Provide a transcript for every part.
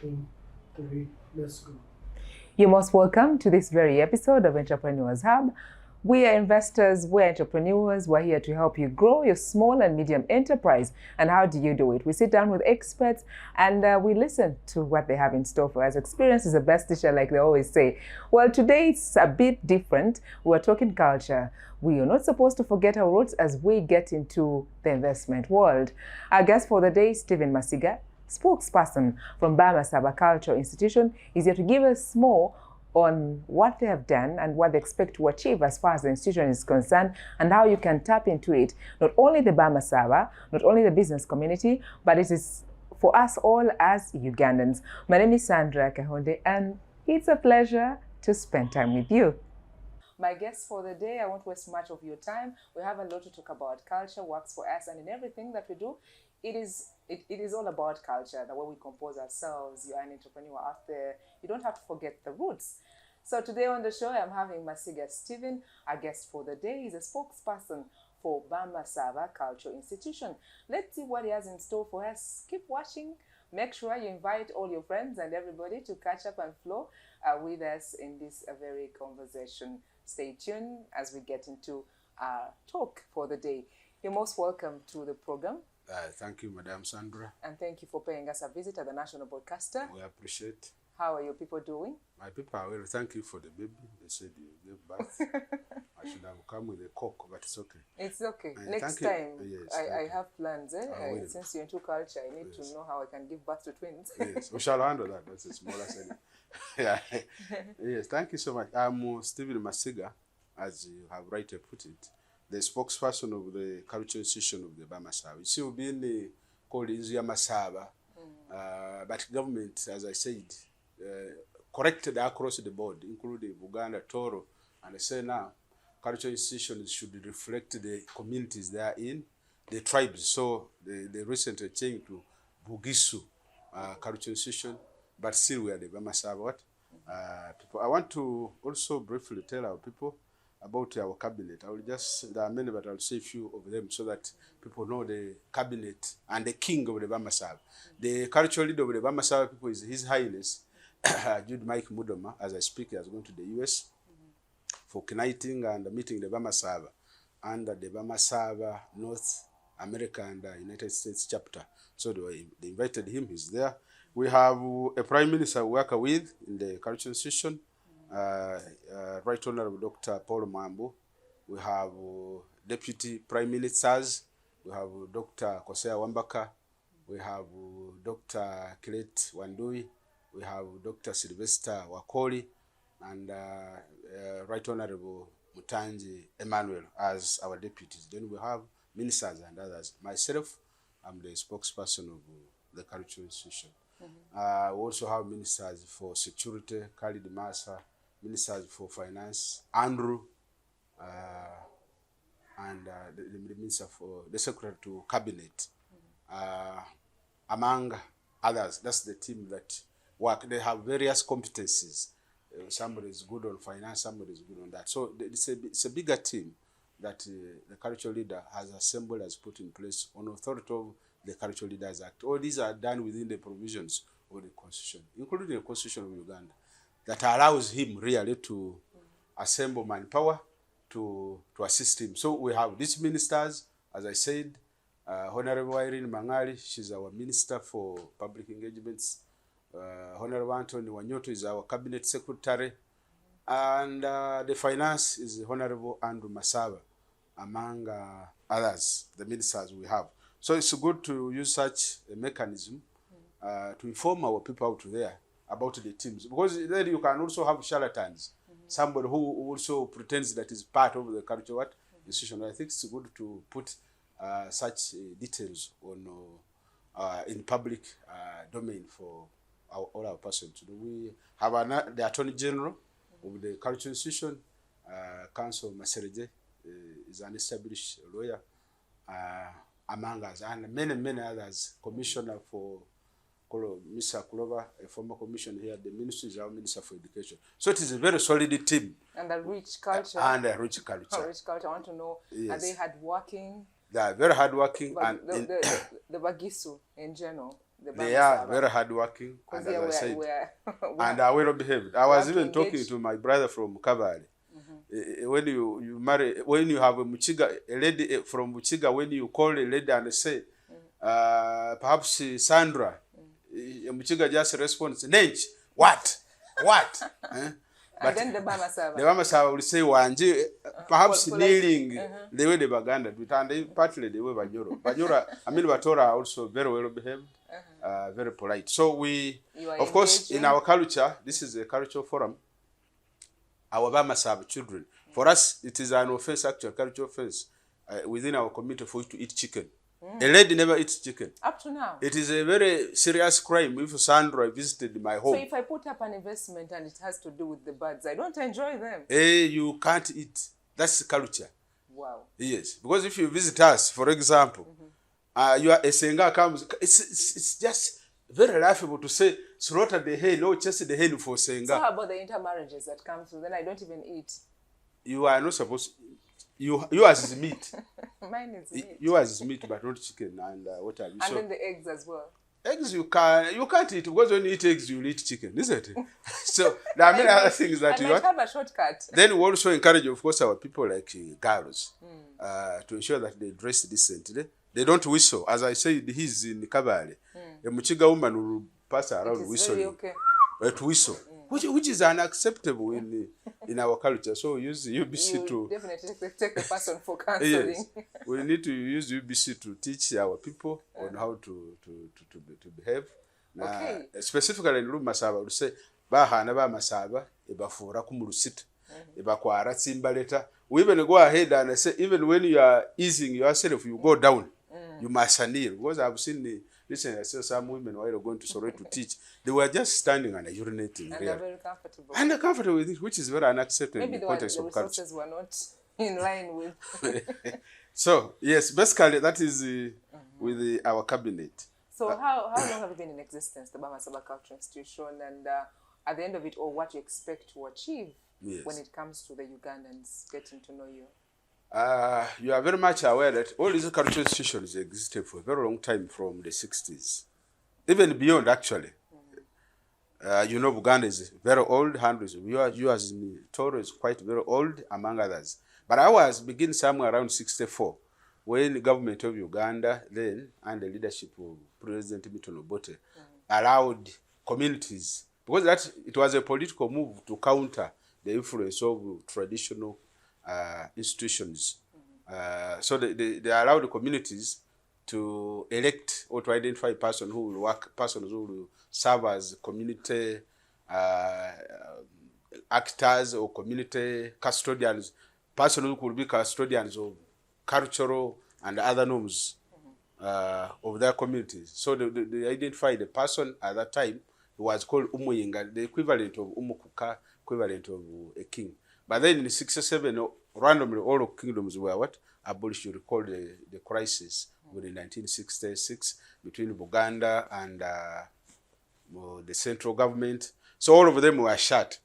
2, 3, let's go. You're most welcome to this very episode of Entrepreneurs Hub. We are investors, we're entrepreneurs, we're here to help you grow your small and medium enterprise. And how do you do it? We sit down with experts and we listen to what they have in store for us. Experience is the best teacher, like they always say. Well, today it's a bit different. We're talking culture. We are not supposed to forget our roots as we get into the investment world. Our guest for the day is Stephen Masiga, spokesperson from Masiga Cultural Institution, is here to give us more on what they have done and what they expect to achieve as far as the institution is concerned, and how you can tap into it. Not only the Masiga, not only the business community, but it is for us all as Ugandans. My name is Sandra Kahonde, and it's a pleasure to spend time with you. My guest for the day, I won't waste much of your time. We have a lot to talk about. Culture works for us, and in everything that we do, it is all about culture, the way we compose ourselves. You're an entrepreneur out there. You don't have to forget the roots. So today on the show, I'm having Masiga Stephen, our guest for the day. He's a spokesperson for Masiga Cultural Institution. Let's see what he has in store for us. Keep watching. Make sure you invite all your friends and everybody to catch up and flow with us in this very conversation. Stay tuned as we get into our talk for the day. You're most welcome to the program. Thank you, Madam Sandra. And thank you for paying us a visit at the National Broadcaster. We appreciate. How are your people doing? My people are well. Thank you for the baby. They said you gave birth. I should have come with a coke, but it's okay. It's okay. Next time, I have plans. Since you're into culture, I need to know how I can give birth to twins. Yes, we shall handle that. That's a smaller setting. Yeah. Yes, thank you so much. I'm Stephen Masiga, as you have rightly put it, the spokesperson of the cultural institution of the Masiga. You see, we've been called Inzuya Masaba, but government, as I said, corrected across the board, including Buganda, Toro, and I say now, cultural institutions should reflect the communities they are in, the tribes. So they recently changed to Bugisu cultural institution, but still we are the Masiga people. I want to also briefly tell our people about our cabinet. I will just, there are many, but I'll say a few of them so that people know the cabinet and the king of the Masiga. The cultural leader of the Masiga people is His Highness Jude Mike Mudoma. As I speak, he has gone to the US for knighting and meeting the Masiga under the Masiga North America and United States chapter. So they invited him, he's there. We have a prime minister we work with in the cultural institution, Right Honorable Dr. Paul Mambo. We have deputy prime ministers. We have Dr. Kosea Wambaka. We have Dr. Kilet Wandui. We have Dr. Sylvester Wakoli and Right Honorable Mutanji Emmanuel as our deputies. Then we have ministers and others. Myself, I'm the spokesperson of the cultural institution. We also have ministers for security, Khalid Massa, ministers for finance, Andrew, and the minister for the secretary to cabinet, among others. That's the team that work. They have various competencies. Somebody is good on finance, somebody is good on that. So it's a bigger team that the cultural leader has assembled, has put in place on authority of the Cultural Leaders Act. All these are done within the provisions of the Constitution, including the Constitution of Uganda, that allows him really to assemble manpower to assist him. So we have these ministers, as I said, Honorable Irene Mangali, she's our Minister for Public Engagements. Honorable Anthony Wanyoto is our Cabinet Secretary. And the finance is Honorable Andrew Masaba, among others, the ministers we have. So it's good to use such a mechanism to inform our people out there about the teams. Because then you can also have charlatans, somebody who also pretends that is part of the cultural institution. I think it's good to put such details on in public domain for all our persons to do. We have the Attorney General of the cultural institution, Council Maserege, is an established lawyer, among us, and many others. Commissioner for Mr. Kulova, a former commissioner here, the ministry is our Minister for Education. So it is a very solid team. And a rich culture. And a rich culture. A rich culture. I want to know, yes. Are they hardworking? They are very hardworking. But and the Bagisu in general, the They are Bamasaba? very hardworking, Because and as I said, we're and are well behaved. I was have to even talking engage. to my brother from Kavari. When you marry, when you have a Muchiga, a lady from Muchiga, when you call a lady and say, perhaps Sandra, a Muchiga just responds, Nench, what? Eh? And then the Bamasaba. The Bamasaba will say, Wanji, perhaps kneeling the way the Baganda do it, and they partly the way Banyoro. Banyora, I mean, Batora are also very well behaved, very polite. So we, of course, in our culture, this is a cultural forum, our Bamasaba children. For us, it is an offense, actual cultural offense, within our community for you to eat chicken. A lady never eats chicken. Up to now. It is a very serious crime if Sandra visited my home. So if I put up an investment and it has to do with the birds, I don't enjoy them. You can't eat. That's the culture. Wow. Yes. Because if you visit us, for example, you are a Senga comes, it's just very laughable to say, slaughter the hen, no chase the hen for Senga. So how about the intermarriages that come through? Then I don't even eat. You are not supposed yours is meat. Mine is meat. Yours is meat, but not chicken. And what have you? And then the eggs as well. Eggs you can't eat, because when you eat eggs, you'll eat chicken, isn't it? So there are many other things that you have a shortcut. Then we also encourage, of course, our people like girls to ensure that they dress decently. They don't whistle. As I said, he's in Kabale. A Muchiga woman will pass around whistling. Okay. To whistle. Which is unacceptable in our culture. So use UBC to definitely take the person for counseling. Yes, we need to use UBC to teach our people on how to behave. Okay. Specifically in Masaba, we say bahana ba Masaba ebafura kumulusita ebakwara tsimbaleta. We even go ahead and say, even when you are easing yourself, you go down. You must kneel. Because I've seen recently, I saw some women while going to Sorry to teach. They were just standing and urinating. And they're very comfortable. And they're comfortable with it, which is very unacceptable in Maybe the context of culture. Maybe the resources were not in line with. So, yes, basically that is with our cabinet. So how long have you been in existence, the Bamasaba Cultural Institution, and at the end of it all, what you expect to achieve when it comes to the Ugandans getting to know you? You are very much aware that all these cultural institutions existed for a very long time, from the 60s. Even beyond, actually. You know, Buganda is very old, hundreds of years. Yours in Toro is quite very old, among others. But ours begin somewhere around 64, when the government of Uganda, then, and the leadership of President Milton Obote, allowed communities, because it was a political move to counter the influence of traditional institutions. So they allow the communities to elect or to identify persons who will serve as community actors or community custodians, persons who could be custodians of cultural and other norms of their communities. So they identified the person at that time who was called Umuyinga, the equivalent of Umukuka, equivalent of a king. But then in 67, randomly all of kingdoms were abolished. You recall the crisis within 1966 between Buganda and the central government. So all of them were shut.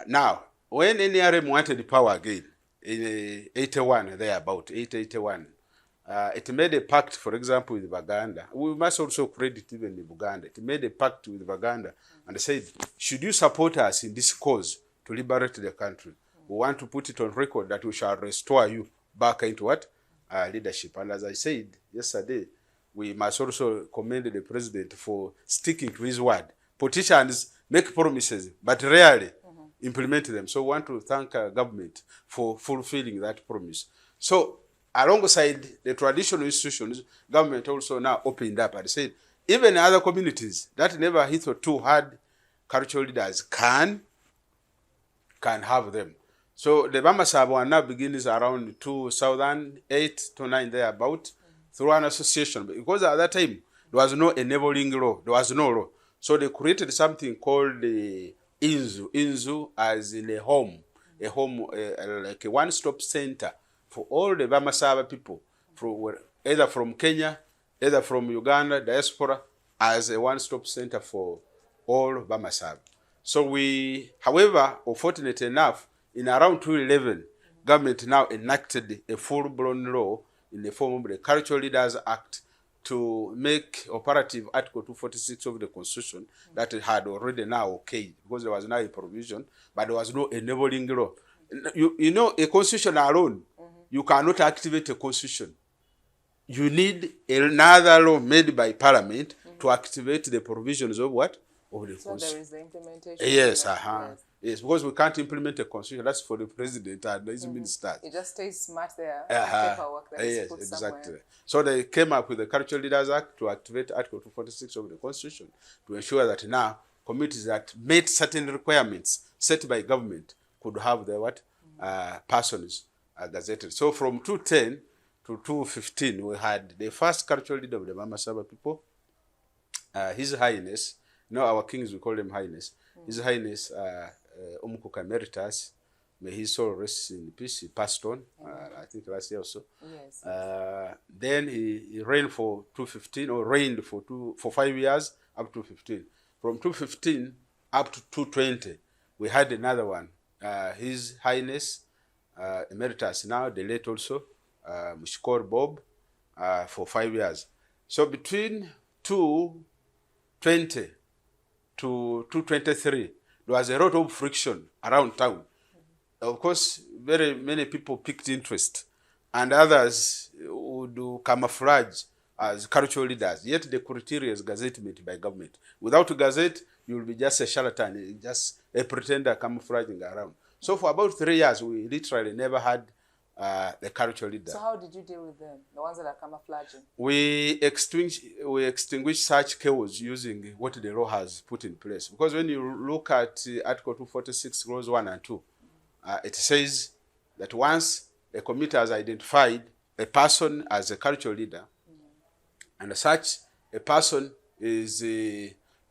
Now, when NRM wanted power again, in 81, it made a pact, for example, with Baganda. We must also credit even the Buganda. It made a pact with Baganda and said, should you support us in this cause to liberate the country, we want to put it on record that we shall restore you back into leadership. And as I said yesterday, we must also commend the president for sticking to his word. Politicians make promises, but rarely implement them. So we want to thank our government for fulfilling that promise. So alongside the traditional institutions, government also now opened up and said, even other communities that never hitherto had cultural leaders can have them. So the Bamasaba one now begins around 2008 to 9 thereabout through an association. Because at that time, there was no enabling law. There was no law. So they created something called the Inzu. Inzu as in a home, like a one-stop center for all the Bamasaba people, either from Kenya, either from Uganda, diaspora, as a one-stop center for all Bamasaba. So we, however, fortunate enough, in around 2011, government now enacted a full-blown law in the form of the Cultural Leaders Act to make operative Article 246 of the Constitution that it had already now okayed, because there was now a provision, but there was no enabling law. You know, a constitution alone, you cannot activate a constitution. You need another law made by Parliament to activate the provisions of what? Of the So there is the implementation. Yes, Yes. yes, because we can't implement a constitution. That's for the president and his ministers. It just stays smart there. Paperwork that is yes, put exactly. somewhere. So they came up with the Cultural Leaders Act to activate Article 246 of the Constitution to ensure that now committees that met certain requirements set by government could have their what? Persons gazetted. So from 210 to 215, we had the first cultural leader of the Mamasaba people, His Highness. You know, our kings, we call them Highness. His Highness Umukuka Emeritus, may his soul rest in peace. He passed on, I think last year or so. Yes. Then he reigned for 215, or reigned for 5 years, up to 15. From 215 up to 220, we had another one. His Highness Emeritus, now the late also, Mushkor Bob, for 5 years. So between 220 to 223, there was a lot of friction around town. Of course, very many people picked interest, and others would do camouflage as cultural leaders. Yet the criteria is gazettement by government. Without a gazette, you will be just a charlatan, just a pretender camouflaging around. So for about 3 years, we literally never had the cultural leader. So how did you deal with them, the ones that are camouflaging? We extinguish such chaos using what the law has put in place. Because when you look at Article 246, Clause 1 and 2, it says that once a committee has identified a person as a cultural leader, and such a person is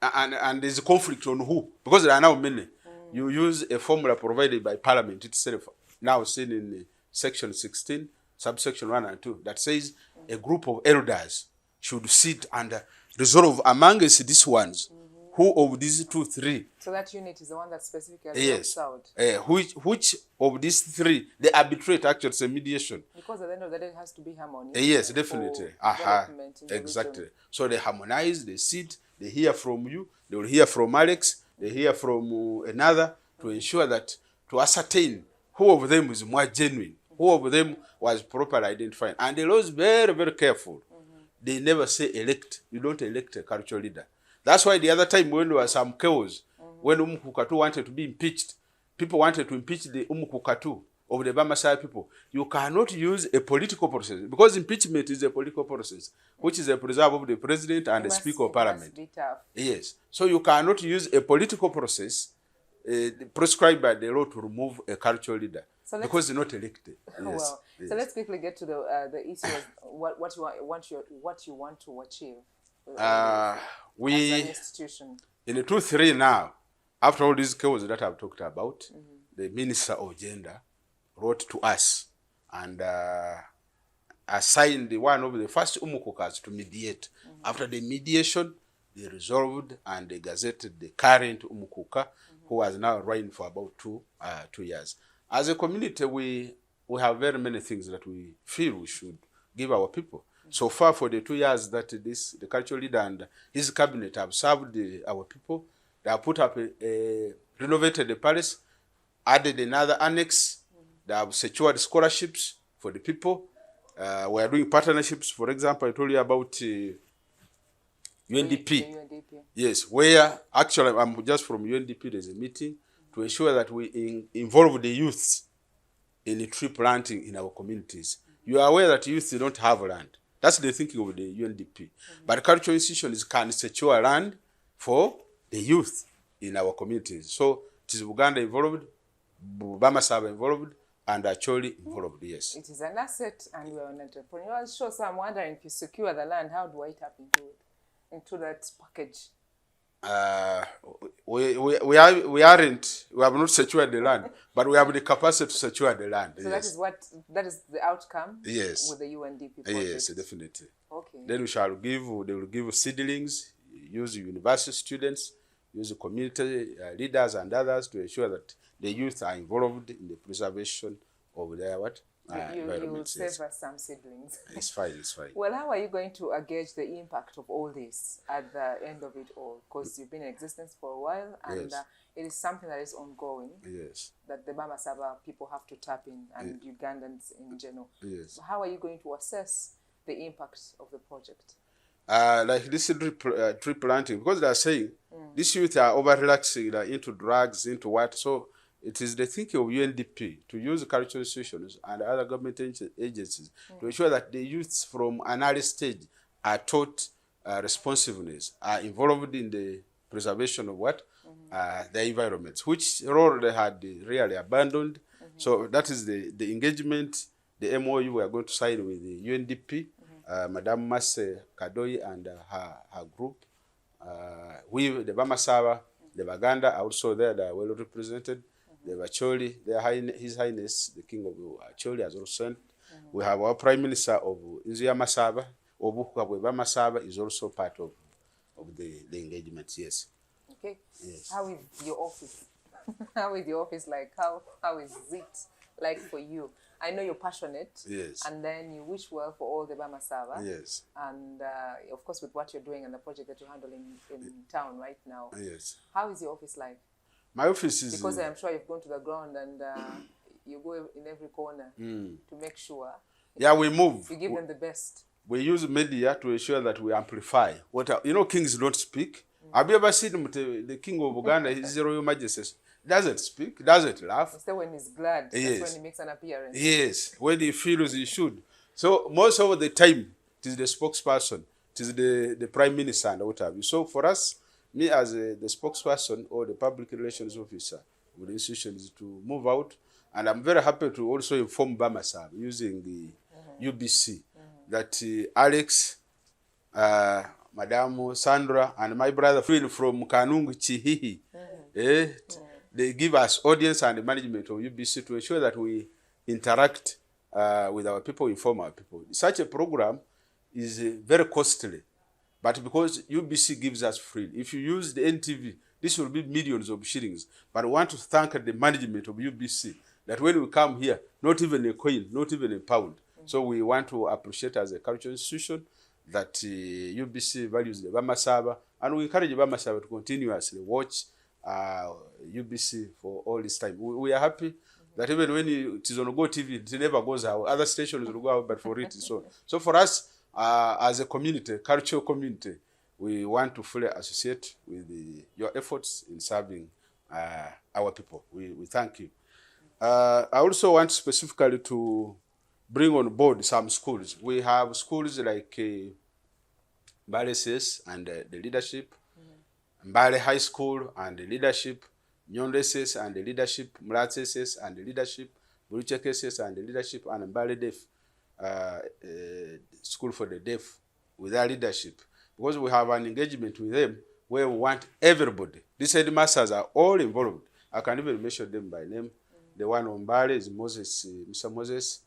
and there's a conflict on who, because there are now many. You use a formula provided by Parliament itself, now seen in Section 16, subsection 1 and 2, that says a group of elders should sit and resolve amongst these ones who of these 2, 3. So that unit is the one that specifically Yes. helps out. Which of these 3 they arbitrate, actually it's a mediation. Because at the end of the day, it has to be harmony. Yes, definitely. Development in the Exactly. region. So they harmonize, they sit, they hear from you, they will hear from Alex, they hear from another, to ensure that, to ascertain who of them is more genuine, who of them was properly identified. And the law is very, very careful. They never say elect. You don't elect a cultural leader. That's why the other time when there was some chaos, when Umukukatu wanted to be impeached, people wanted to impeach the Umukukatu of the Bamasai people. You cannot use a political process, because impeachment is a political process, which is a preserve of the president and the Speaker of Parliament. It must be tough. Yes. So you cannot use a political process prescribed by the law to remove a cultural leader, So because they're not elected. Yes. Well, Yes. so let's quickly get to the issue of what you want to achieve as We an institution. in the 2-3 now, after all these chaos that I've talked about, the Minister of Gender wrote to us and assigned one of the first Umukukas to mediate. After the mediation, they resolved and they gazetted the current Umukuka, who has now reigned for about 2 years. As a community, we have very many things that we feel we should give our people. So far, for the 2 years that the cultural leader and his cabinet have served our people, they have put up renovated the palace, added another annex, they have secured scholarships for the people. We are doing partnerships. For example, I told you about UNDP. The UNDP. Yes, where actually I'm just from UNDP. There's a meeting to ensure that we involve the youth in the tree planting in our communities. You are aware that youth don't have land. That's the thinking of the UNDP. But cultural institutions can secure land for the youth in our communities. So it is Uganda involved, Bamasaba involved, and Acholi involved, yes. It is an asset, and we are an entrepreneur show. So I'm wondering, if you secure the land, how do I tap into that package? We have not secured the land, but we have the capacity to secure the land. So yes. that is the outcome. Yes. With the UNDP project. Yes, definitely. Okay. Then they will give seedlings, use university students, use community leaders and others to ensure that the youth are involved in the preservation of You environments. save Yes, us some siblings. it's fine. It's fine. Well, how are you going to gauge the impact of all this at the end of it all? Because you've been in existence for a while, and Yes. it is something that is ongoing. Yes. That the Bamasaba people have to tap in, and Ugandans in general. Yes. How are you going to assess the impact of the project? Like this tree planting, because they are saying these youth are over relaxing into drugs, into what. So it is the thinking of UNDP to use cultural institutions and other government agencies to ensure that the youths from an early stage are taught responsiveness, are involved in the preservation of what? The environments, which role they had really abandoned. So that is the engagement, the MOU we are going to sign with the UNDP. Madam Mase Kadoi and her group. We, the Bamasaba, the Baganda are also there, they are well represented. The Bacholi, His Highness, the King of Acholi has also sent. We have our Prime Minister of Inzia Masaba, Obukwabwe Bamasaba is also part of the engagement, yes. Okay. Yes. How is your office? How is your office like? How is it like for you? I know you're passionate. Yes. And then you wish well for all the Bamasaba. Yes. And of course, with what you're doing and the project that you're handling in town right now. Yes. How is your office like? My office is... Because I'm sure you've gone to the ground and you go in every corner to make sure. Yeah, we move. You give them the best. We use media to ensure that we amplify. Kings don't speak. Have you ever seen the King of Uganda, His Royal Majesty, doesn't speak, doesn't laugh? Instead, when he's glad, Yes. that's when he makes an appearance. Yes, when he feels he should. So most of the time, it is the spokesperson, it is the Prime Minister and what have you. So for us, me as the spokesperson or the public relations officer with the institution is to move out. And I'm very happy to also inform Bamasab using the UBC that Alex, Madam Sandra, and my brother Phil from Kanungu Chihihi, they give us audience and management of UBC to ensure that we interact with our people, inform our people. Such a program is very costly, but because UBC gives us free, if you use the NTV, this will be millions of shillings. But I want to thank the management of UBC that when we come here, not even a coin, not even a pound. So we want to appreciate as a cultural institution that UBC values the Bamasaba, and we encourage Bamasaba to continuously watch UBC for all this time. We are happy that even when it is on Go TV, it never goes out. Other stations will go out, but for it, so for us, as a community, cultural community, we want to fully associate with your efforts in serving our people. We thank you. I also want specifically to bring on board some schools. We have schools like Mbale SS and the leadership, Mbale High School and the leadership, Nyondo SS and the leadership, Mlatse SS and the leadership, Buruchek SS and the leadership, and Mbale Deaf School for the Deaf with their leadership. Because we have an engagement with them where we want everybody. These headmasters are all involved. I can even mention them by name. The one on Mbale is Mr. Moses.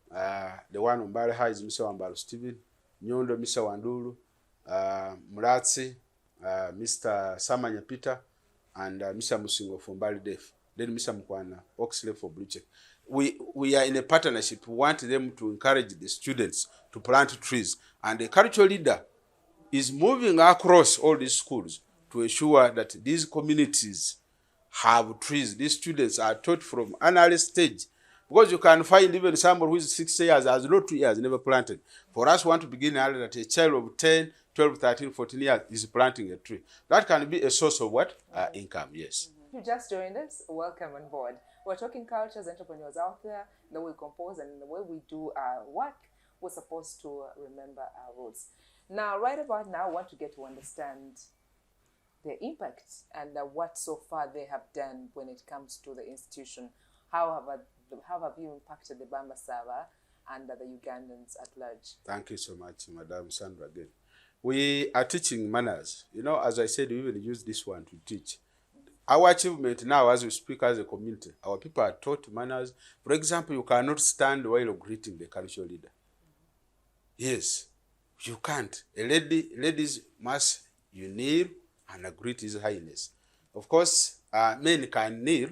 The one on Mbale High is Mr. Wambalo Stephen. Nyondo, Mr. Wandulu. Muratsi, Mr. Samanya Peter, and Mr. Musingo from Mbale Deaf. Then Mr. Mkwana, Oxley for Blucheck. We are in a partnership. We want them to encourage the students to plant trees. And the cultural leader is moving across all these schools to ensure that these communities have trees. These students are taught from an early stage. Because you can find even someone who is 6 years, has no 2 years, never planted. For us, we want to begin early that a child of 10, 12, 13, 14 years is planting a tree. That can be a source of what? Income, yes. You just joined us, welcome on board. We're talking cultures, entrepreneurs out there, the way we compose and the way we do our work. We're supposed to remember our roots. Now, right about now, I want to get to understand the impact and what so far they have done when it comes to the institution. How have you impacted the Bamasaba and the Ugandans at large? Thank you so much, Madam Sandra, again. We are teaching manners. As I said, we even use this one to teach. Our achievement now, as we speak as a community, our people are taught manners. For example, you cannot stand while greeting the cultural leader. Yes, you can't. Ladies must kneel and greet His Highness. Of course, men can kneel.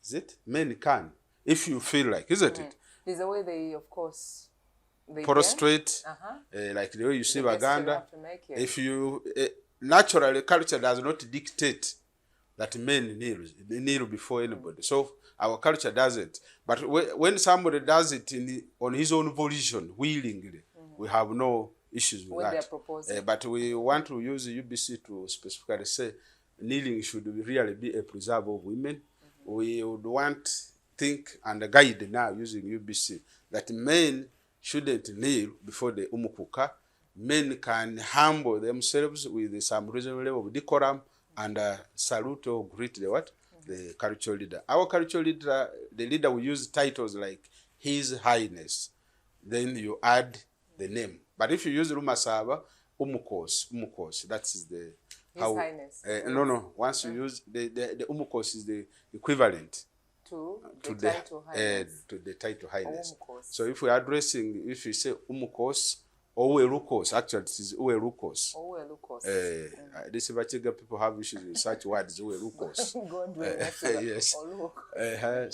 Is it? Men can. if you feel like, isn't it? There's a way they, of course, they Prostrate, like the way you see Waganda. If you, naturally, culture does not dictate that men kneel before anybody. So our culture doesn't. But when somebody does it on his own volition, willingly, we have no issues with that. But we want to use the UBC to specifically say kneeling should really be a preserve of women. We would want, think, and guide now using UBC that men shouldn't kneel before the umukuka. Men can humble themselves with some reasonable level of decorum and salute or greet the cultural leader. Our cultural leader, the leader will use titles like His Highness. Then you add the name. But if you use Rumasaba, Umukos, that is the His Highness. No. Once you use the Umukos is the equivalent to the title Highness. To the title Highness. So if we are addressing, if you say Umukos, Owerukos, actually it is Owerukos. These Masiga people have issues with such words, Owerukos. Yes.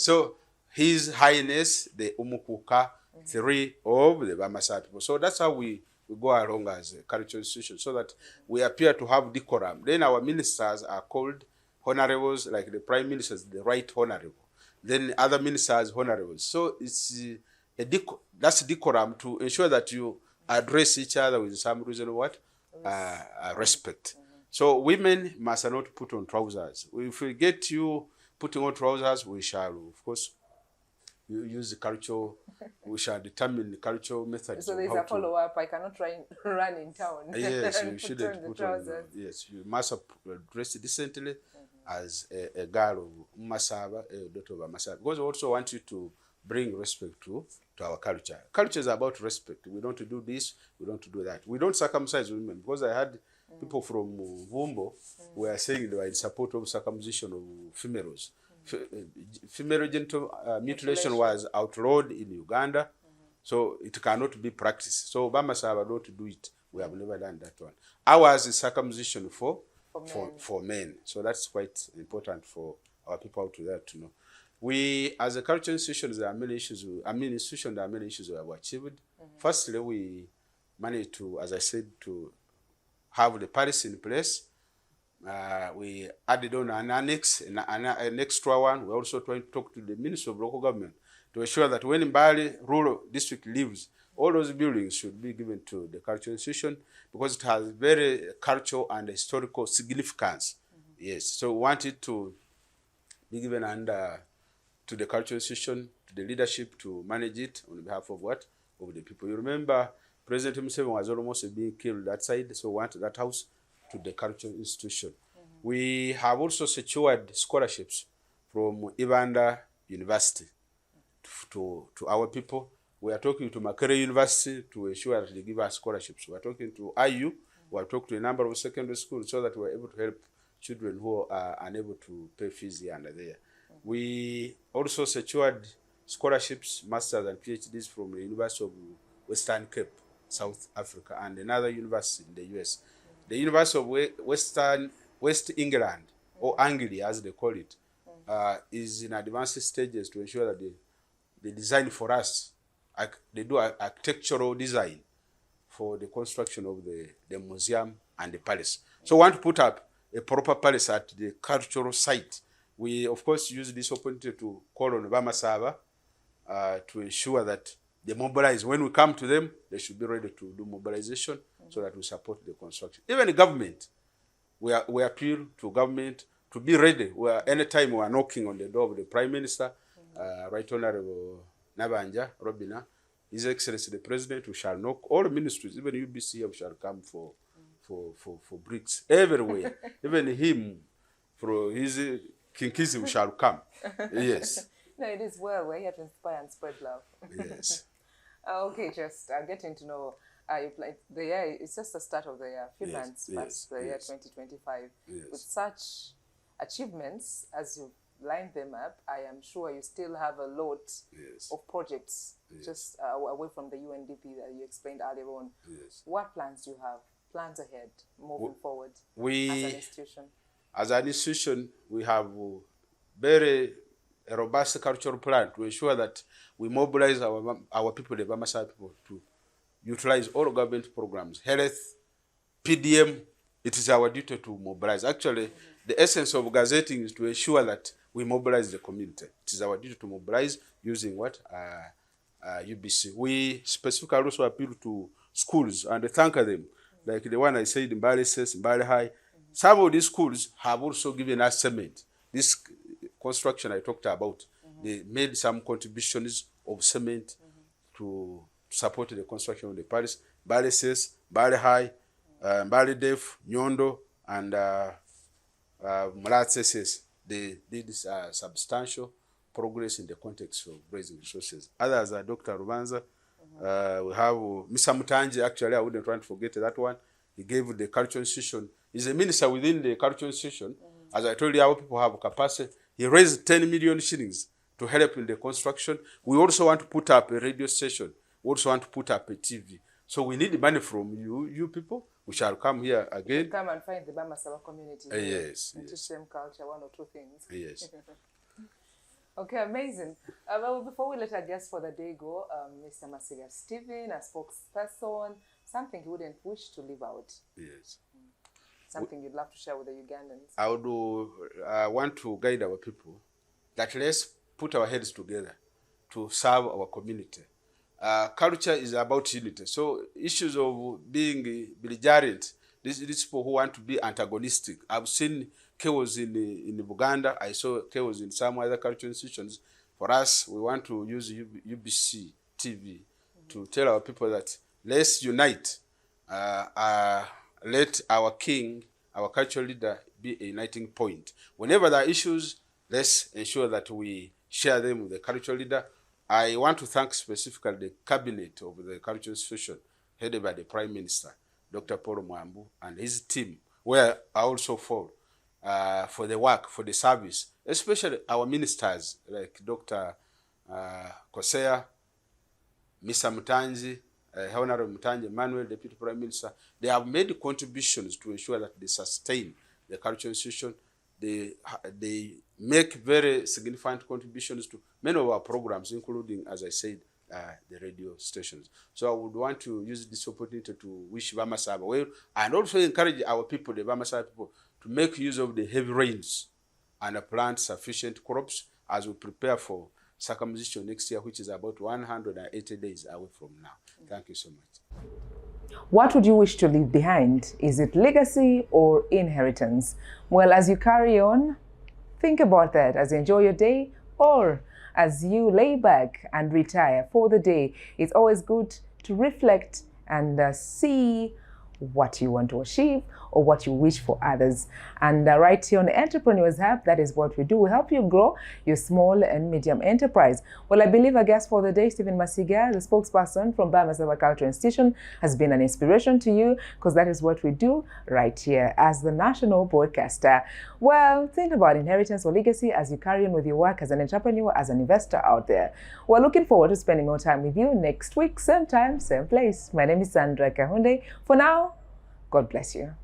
So His Highness, the Umukuka, 3 of the Bamasa people. So that's how we go along as a cultural institution, so that we appear to have decorum. Then our ministers are called honorables, like the prime minister is the right honorable. Then other ministers honorables. So it's that's decorum to ensure that you address each other with some reasonable respect. So women must not put on trousers. If we get you putting on trousers, we shall, of course, use the cultural, we shall determine the cultural methods. So there's a follow-up. I cannot try and run in town. Yes, you shouldn't put on yes, you must dress decently as a girl of Masaba, a daughter of Masaba. Because we also want you to bring respect to our culture. Culture is about respect. We don't do this, we don't do that. We don't circumcise women. Because I had people from Vumbo who were saying they were in support of circumcision of females. Female genital mutilation was outlawed in Uganda, so it cannot be practiced. So Bamasaba don't do it. We have never done that one. Ours is circumcision for men. So that's quite important for our people out there to know. We, as a cultural institution, there are many issues. There are many issues we have achieved. Firstly, we managed to, as I said, to have the policy in place. We added on an annex, an extra one. We're also trying to talk to the Minister of Local Government to ensure that when Mbali Rural District leaves, all those buildings should be given to the cultural institution because it has very cultural and historical significance. Yes, so we want it to be given under to the cultural institution, to the leadership to manage it on behalf of of the people. You remember President Museveni was almost being killed that side, so we want that house to the cultural institution. We have also secured scholarships from Ibanda University to our people. We are talking to Makerere University to ensure that they give us scholarships. We are talking to IU. We are talking to a number of secondary schools so that we are able to help children who are unable to pay fees here and there. We also secured scholarships, masters and PhDs from the University of Western Cape, South Africa, and another university in the US. The University of West England, or Anglia as they call it, is in advanced stages to ensure that they design for us. They do architectural design for the construction of the museum and the palace. So we want to put up a proper palace at the cultural site. We, of course, use this opportunity to call on Bamasaba to ensure that they mobilize. When we come to them, they should be ready to do mobilization so that we support the construction. Even the government, we appeal to government to be ready. Anytime we are knocking on the door of the Prime Minister, Right Honorable Nabanja Robina, His Excellency the President, we shall knock. All ministries, even UBC, we shall come for bricks everywhere. Even him, for his Kinkizi, we shall come. Yes. No, it is well. We're here to inspire and spread love. Yes. Okay, just getting to know you play the year. It's just the start of the year. Few months past the year 2025. With such achievements as you line them up, I am sure you still have a lot of projects just away from the UNDP that you explained earlier on. What plans do you have? Plans ahead, moving forward as an institution? As an institution, we have very a robust cultural plan to ensure that we mobilize our people, the Bamasai people, to utilize all government programs, health, PDM. It is our duty to mobilize. Actually, the essence of gazetting is to ensure that we mobilize the community. It is our duty to mobilize using what? UBC. We specifically also appeal to schools and thank them. Like the one I said in Mbale Says, Mbale High. Some of these schools have also given us cement. This construction I talked about, they made some contributions of cement to support the construction of the palace. Mbale Says, Mbale High, Mbale Def, Nyondo, and Mulatse Says. They did substantial progress in the context of raising resources. Others are Dr. Rubanza. We have Mr. Mutanji, actually, I wouldn't want to forget that one. He gave the cultural institution. He's a minister within the cultural institution. As I told you, our people have capacity. He raised 10 million shillings to help in the construction. We also want to put up a radio station. We also want to put up a TV. So we need money from you people. We shall come here again. Come and find the Bamasaba community. Yes. And teach them culture, one or two things. Yes. Okay, amazing. Well, before we let our guest for the day go, Mr. Masiga, Stephen, a spokesperson, something you wouldn't wish to leave out. Yes. Something you'd love to share with the Ugandans. I would want to guide our people that let's put our heads together to serve our community. Culture is about unity. So issues of being belligerent, these people who want to be antagonistic. I've seen chaos in Buganda. I saw chaos in some other cultural institutions. For us, we want to use UBC TV to tell our people that let's unite. Let our king, our cultural leader, be a uniting point. Whenever there are issues, let's ensure that we share them with the cultural leader. I want to thank specifically the cabinet of the cultural institution, headed by the Prime Minister, Dr. Paul Mwambu, and his team, where I also fall, for the work, for the service, especially our ministers like Dr. Kosea, Mr. Mutanji, Honorable Mutanji Emmanuel, Deputy Prime Minister. They have made contributions to ensure that they sustain the cultural institution. They make very significant contributions to many of our programs, including, as I said, the radio stations. So I would want to use this opportunity to wish Bamasaba well, and also encourage our people, the Bamasaba people, to make use of the heavy rains and plant sufficient crops as we prepare for circumcision next year, which is about 180 days away from now. Thank you so much. What would you wish to leave behind? Is it legacy or inheritance? Well, as you carry on, think about that as you enjoy your day or as you lay back and retire for the day. It's always good to reflect and see what you want to achieve or what you wish for others. And right here on the Entrepreneurs Hub, that is what we do. We help you grow your small and medium enterprise. Well, I believe our guest for the day, Stephen Masiga, the spokesperson from Bamasaba Cultural Institution, has been an inspiration to you because that is what we do right here as the national broadcaster. Well, think about inheritance or legacy as you carry on with your work as an entrepreneur, as an investor out there. We're looking forward to spending more time with you next week, same time, same place. My name is Sandra Kahunde. For now, God bless you.